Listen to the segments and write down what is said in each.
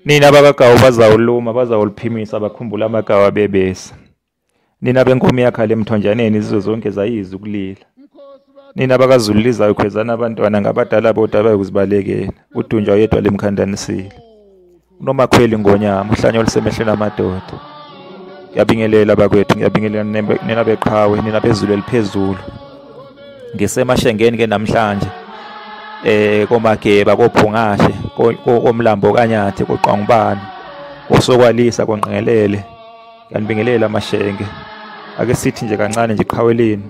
Nina bakagawu bazawuluma bazawuliphimisa bakhumbula amagawu abebesa. Nina benkomo yakhala emthonjaneni izizo zonke zayiza ukulila. Nina bakazululizayo khwezana abantwana ngabadala bodwa bayekuzibalekela. Udunjwa yedwa lemkhandanisile. Unomakhweli ngonyama uhlanya olusemehlweni amadoda. Ngiyabingelela bakwethu, ngiyabingelela nina beqhawe, nina bezulu eliphezulu. Ngisemashengeni ke namhlanje. Komageba kophungashe komlambo kanyathe koqwangubani osokwalisa konqengelele. Ngiyanibingelela amashenge. Ake sithi nje kancane nje iqhaweleni.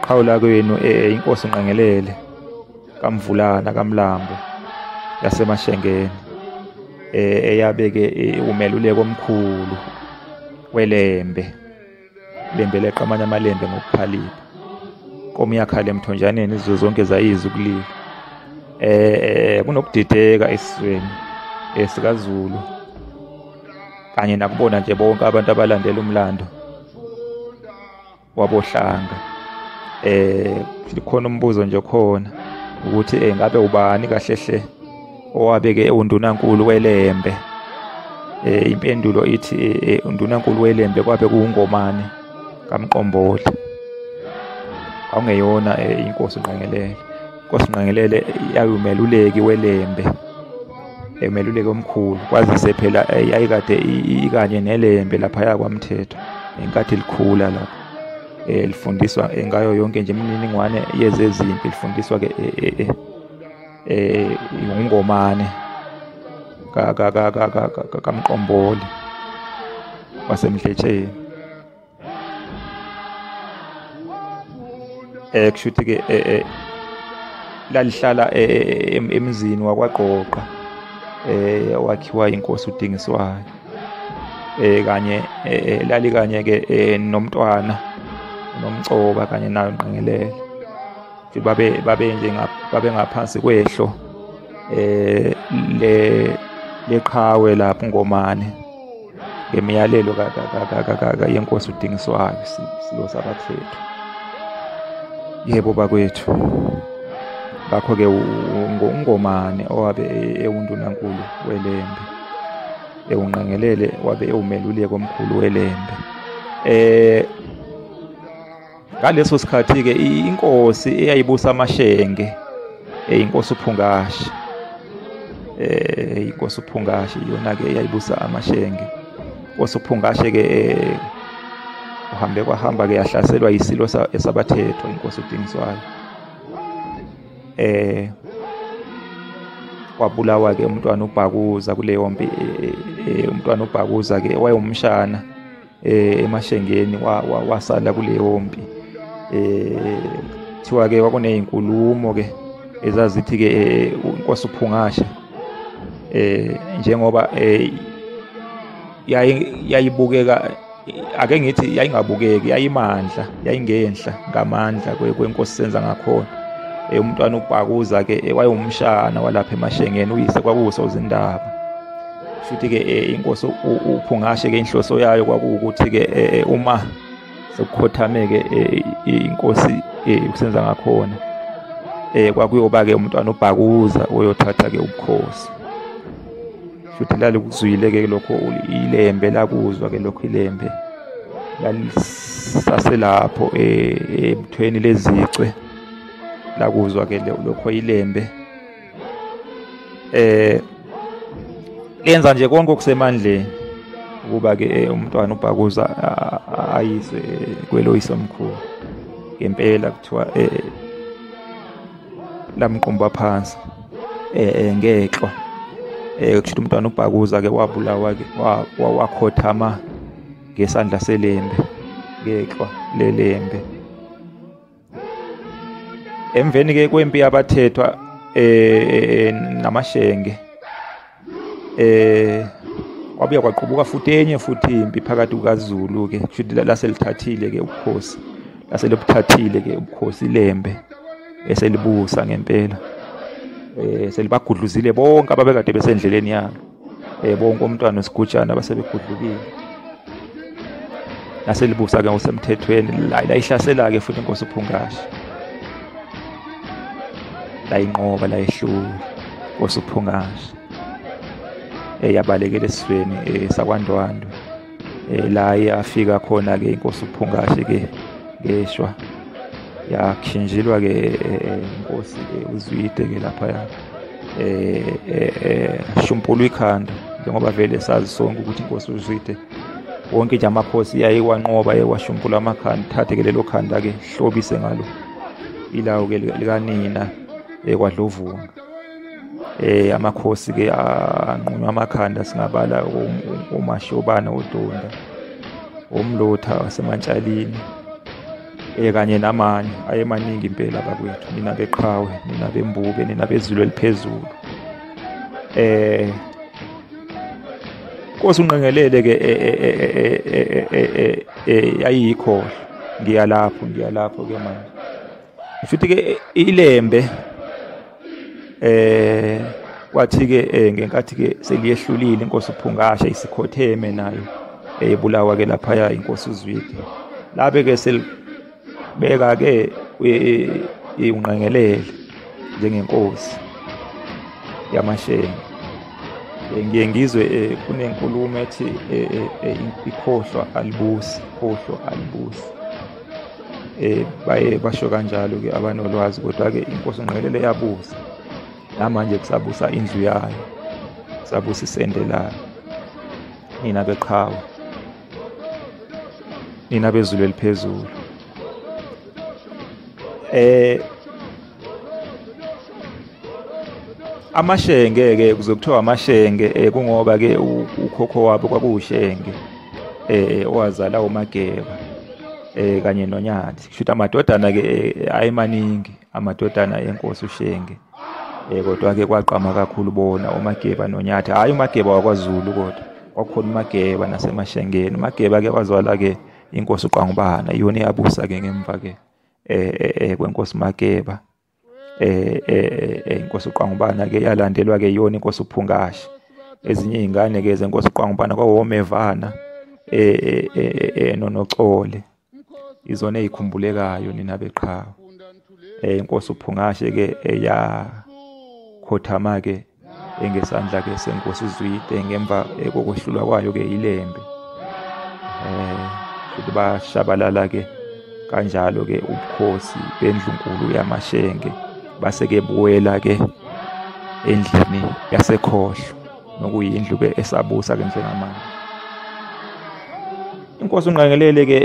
Qhawula kwenu inkosi unqengelele kaMvulana kaMlambo yasemashengeni. Eyabeke umeluleko omkhulu welembe. Lembe leqamanya amalembe ngokuphalipha. Nkomo yakhala emthonjaneni izizo zonke zayiza ukulila. Kunokudideka esizweni esikaZulu kanye nakubona nje bonke abantu abalandela umlando wabohlanga. Likhona umbuzo nje khona ukuthi ngabe ubani kahlehle owabeke undunankulu welembe. Impendulo ithi undunankulu welembe kwabe kuungomane kaMqomboli. Awungeyona inkosi unqengelele. Inkosi unqengelele yayumeluleki welembe. Emeluleki omkhulu kwazise phela yayikade ikanye nelembe lapha yakwaMthetho enkathi likhula lapha. Lifundiswa ngayo yonke nje imininingwane yezezimpi lifundiswa ke ungomane kaMqomboli wasemhletsheni. Kushuthi ke lalihlala emzini wakwaGqoqa wakhiwa inkosi uDingiswayo. Kanye lali kanye ke nomntwana nomcoba kanye nayo unqengelele. Babe nje babe ngaphansi kwehlo leqhawe lapho ngomane ngemiyalelo yenkosi uDingiswayo silo sabathethu. Yebo bakwethu. Ngakho ke ungomane owabe ewundunankulu welembe. Unqengelele wabe ewumeluleki omkhulu welembe. Ngaleso sikhathi ke inkosi eyayibusa amashenge inkosi uPhungashe. Inkosi uPhungashe yona ke eyayibusa amashenge. Inkosi uPhungashe ke kwahamba ke yahlaselwa isilo esabathethwa inkosi uDingiswayo. Kwabulawa ke umntwana uBhakuza kuleyo mpi. Umntwana uBhakuza ke wayewumshana emashengeni wasala kuleyo mpi. Thiwa ke kwakunezinkulumo ke ezazithi ke inkosi uPhungashe njengoba yayibukeka ake ngithi yayingabukeki yayimandla yayingenhla ngamandla kwenkosi senza ngakhona. Umntwana uBhakuza ke wayewumshana walapha emashengeni uyise kwakuwusozindaba. Futhi ke inkosi uPhungashe ke inhloso yayo kwakuwukuthi ke uma sekukhothame ke inkosi usenza ngakhona kwakuyoba ke umntwana uBhakuza oyothatha ke ubukhosi. Futhi lali kuzwile ke lokho ilembe lakuzwa ke lokho ilembe lalisaselapho ebuthweni lezicwe lakuzwa ke lokho ilembe. Lenza nje konke okusemandleni ukuba ke umntwana uBhakuza ayiswe kweloyise omkhulu. Ngempela kuthiwa lamqumba phansi ngexwa. Kusho umntwana uBhakuza ke wabulawa ke wakhothama ngesandla selembe ngexwa lelembe. Emveni ke kwempi yabathethwa namashenge kwabuya kwaqubuka futhi enye futhi impi phakathi kukaZulu ke kusho laselithathile ke ubukhosi laselibuthathile ke ubukhosi ilembe eselibusa ngempela. Selibagudluzile bonke ababekade besendleleni yabo. Bonke umntwana osigujana basebegudlukile. Naselibusa ke ngosemthethweni la ihlasela ke futhi inkosi uPhungashe. La inqoba la ihlula. Nkosi uPhungashe yabalekela esizweni sakwaNdwandwe la yafika khona-ke inkosi uPhungashe-ke ngeshwa yakhinjilwa-ke inkosi uZwide-ke laphaya shumpulwa ikhanda njengoba vele sazi sonke ukuthi inkosi uZwide wonke nje amakhosi yayiwanqoba yewashumpula amakhanda, thathe-ke lelo khanda-ke hlobise ngalo ilawo-ke likanina kwaDlovunga. Amakhosi-ke anqunywa amakhanda singabala oMashobana oDonda, oMlotha waseMantshalini kanye namanye ayemaningi impela bakwethu, nina beqhawe, nina bembube, nina bezulu eliphezulu. Nkosi uNgqengelele-ke yayiyikhohlwa. Ngiya lapho-ke manje futhi-ke iLembe kwathi-ke ngenkathi-ke seliyehlulile inkosi uPhungashe isikhotheme nayo ebulawa-ke laphaya inkosi uZwide. Labe-ke selibeka-ke uNgqengelele njengenkosi yaMashenge. Ngiye ngizwe kunenkulumo ethi ikhohlwa alibusi. Baye basho kanjalo-ke abanolwazi, kodwa-ke inkosi uNgqengelele yabusa. Namanje kusabusa indlu yayo, kusabusa isende layo. Nina beqhawe, nina bezulu eliphezulu. AmaShenge-ke kuzokuthiwa AmaShenge kungoba-ke ukhokho wabo kwakuwuShenge owazala uMageba kanye noNyathi. Kusho ukuthi amadodana-ke ayemaningi, amadodana enkosi uShenge. Kodwa-ke kwaqama kakhulu bona uMageba noNyathi, hhayi uMageba wakwaZulu, kodwa kwakukhona uMageba naseMashengeni. uMageba-ke wazala-ke inkosi uQwangubana, iyona eyabusa-ke ngemva-ke kwenkosi uMageba. Inkosi uQwangubana-ke yalandelwa-ke iyona inkosi uPhungashe. Ezinye iy'ngane-ke zenkosi uQwangubana kwawomevana noNoxole, izona ey'khumbulekayo nina beqhawe. Inkosi uPhungashe-ke yakhothama-ke ngesandla-ke senkosi uZwide ngemva kokwehlulwa kwayo-ke iLembe. Futhi bashabalala-ke kanjalo-ke ubukhosi bendlunkulu yaMashenge base-ke buwela-ke endlini yasekhohlo, nokuyindlu-ke esabusa-ke njengamanje. Inkosi uNgqengelele-ke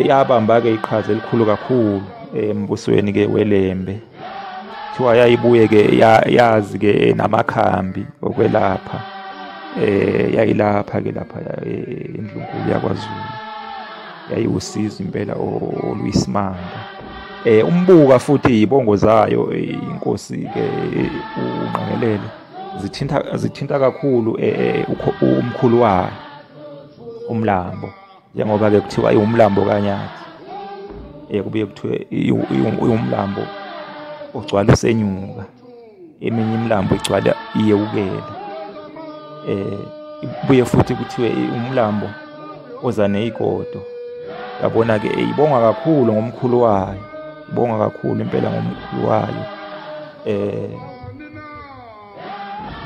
yabamba-ke iqhaza elikhulu kakhulu embusweni-ke weLembe. Kuthiwa yayibuye-ke yazi-ke namakhambi okwelapha, yayilapha-ke lapha endlunkulu yakwaZulu, yayiwusizo impela oluyisimanga. Umbuka futhi iy'bongo zayo inkosi-ke uNgqengelele zithinta kakhulu umkhulu wayo uMlambo, njengoba-ke kuthiwa iwumlambo kaNyathi. Kubuye kuthiwe iwumlambo ogcwala usenyuka, eminye imlambo igcwala iyewukela. Ibuye futhi kuthiwe umlambo oza neyigodo. Yabona-ke ibonga kakhulu ngomkhulu wayo, ibonga kakhulu impela ngomkhulu wayo,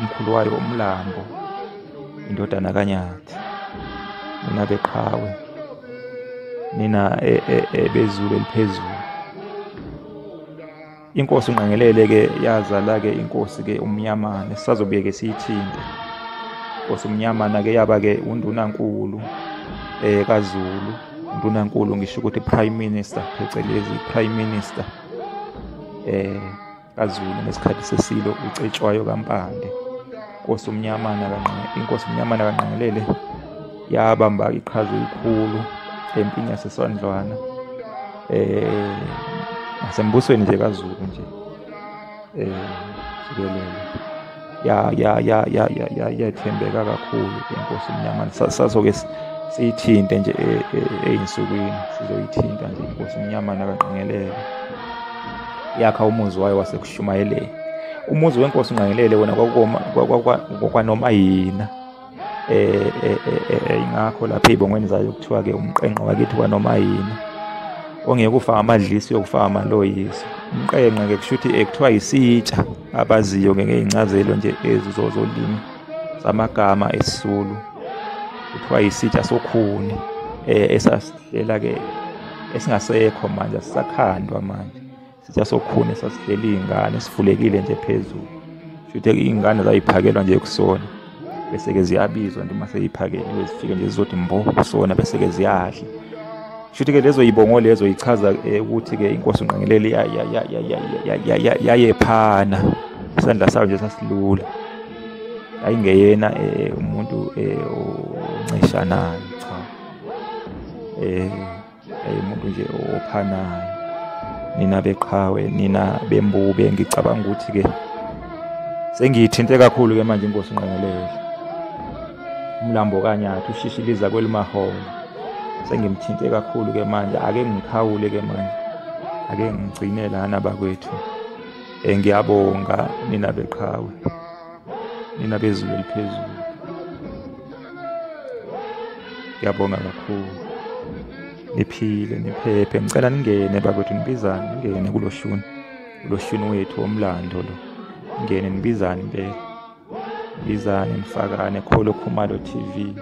umkhulu wayo uMlambo, indodana kaNyathi. Nina beqhawe, nina bezulu eliphezulu. Inkosi uNgqengelele-ke yazala-ke inkosi-ke uMnyamane, sisazobuye-ke siyithinte. Inkosi uMnyamana-ke yaba-ke undunankulu kaZulu. Undunankulu ngisho ukuthi prime minister, phecelezi prime minister kaZulu ngesikhathi seSilo uCetshwayo kaMpande. Inkosi uMnyamana kaNgqengelele yabamba iqhaza elikhulu empini yaseSwandlwana, nasembusweni nje kaZulu nje jikelele. Yathembeka kakhulu inkosi uMnyamana. Sazoke siyithinte nje ey'nsukwini, sizoyithinta nje inkosi uMnyamana kaNgqengelele. Yakha umuzi wayo wasekushumayeleni. Umuzi wenkosi uNgqengelele wona kwaNomayina. Ingakho lapha ey'bongweni zayo kuthiwa-ke umqenqe wakithi kwaNomayina. ongeke ufake amadlisi uyokufaka amaloyiso. Umqenqe-ke kusho ukuthi kuthiwa yisitsha abaziyo-ke ngey'ncazelo nje zolimi zamagama esiZulu. Kuthiwa yisitsha sokhuni esasihlela-ke esingasekho manje, asisakhandwa manje. Isitsha sokhuni esasihlela iy'ngane sivulekile nje phezulu. Kusho ukuthi iy'ngane zayiphakelwa nje kusona, bese-ke ziyabizwa nje uma sey'phakeliwe zifike nje zizothi mbo kusona, bese-ke ziyadla. Kusho ukuthi-ke lezo y'bongo lezo yichaza ukuthi-ke inkosi uNgqengelele yayephana, isandla sayo nje sasilula, yayingeyena umuntu oncishanayo, cha, umuntu nje ophanayo. Nina beqhawe, nina bembube, ngicabanga ukuthi-ke sengiyithinte kakhulu-ke manje inkosi uNgqengelele. Umlambo kaNyathi ushishiliza kweliMahola, sengimthinte kakhulu-ke manje. Ake ngikhawule-ke manje, ake ngigcine lana bakwethu. Ngiyabonga nina beqhawe, nina bezulu eliphezulu, ngiyabonga kakhulu. Niphile, niphephe. Ngicela ningene bakwethu, nibizane, ningene kuloshuni wethu womlando lo. Ngene nibizane impela, nibizane nifakane Kholo Khumalo TV.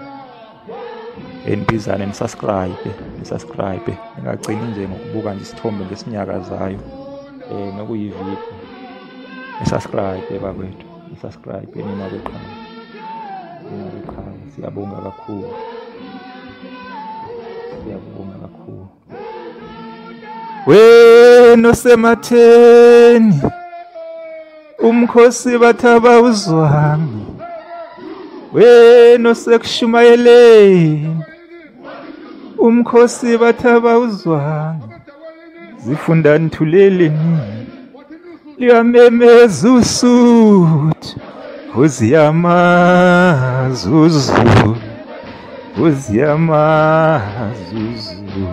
Nibizane nisubscribe, ningagcini nje ngokubuka nje isithombe ngesinyakazayo nokuyivipho. Nisubscribe bakwethu, nisubscribe nina beqhawe, siyabonga kakhulu, siyabonga kakhulu. Wena osematheni, umkhosi bathaba uzwami. Wena osekushumayeleni, umkhosi bathaba uzwami. Zifunda nithuleleni, liyamemeza usuthu. Uziyamazuzu, uziyamazuzu,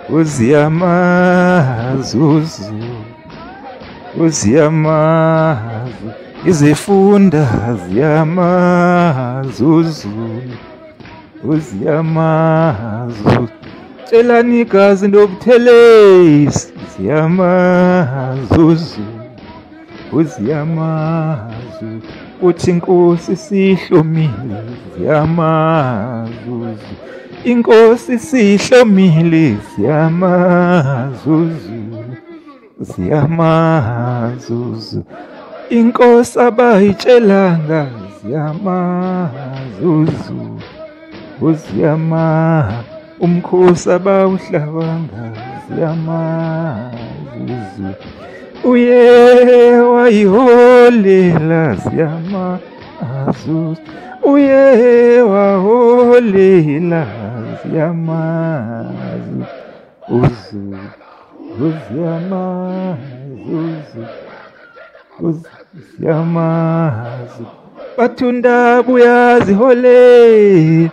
uziyamazuzu, uziyamazuzu. Izifunda ziyamazuzu, uziyamazuzu. Tshelani igazi nobuthelezi, ziyamazuzu, uziyamazuzu. Uthi inkosi sihlomile, ziyamazuzu. Inkosi sihlomile, ziyamazuzu, ziyamazuzu. Inkosi abayitshelanga, ziyamazuzu, uziyamazuzu. Umkhosi abawuhlabanga, ziyamazuzu. Uye wayiholela, ziyamazuzu. Uye waholela, ziyamazuzu. Uziyamazuzu, uziyamazuzu. Bathunda buyaziholela,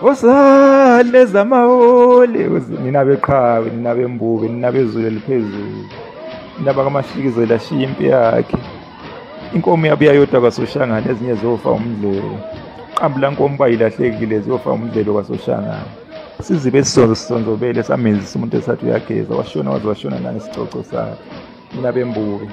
osale zamahole. Nina beqhawe, nina bembube, nina bezulu eliphezulu, nina bakaMashikizela ashiya impi yakhe. Inkomo yabuya yodwa kwaSoshangane, ezinye zofa umdlelo. Iqambu lankomo bayilahlekile, ziyofa umdlelo kwaSoshangane. Sizibe sisonzobele, samenzisa umuntu esathi uyageza, washona waze washona nangesicocco sakhe. Nina bembube.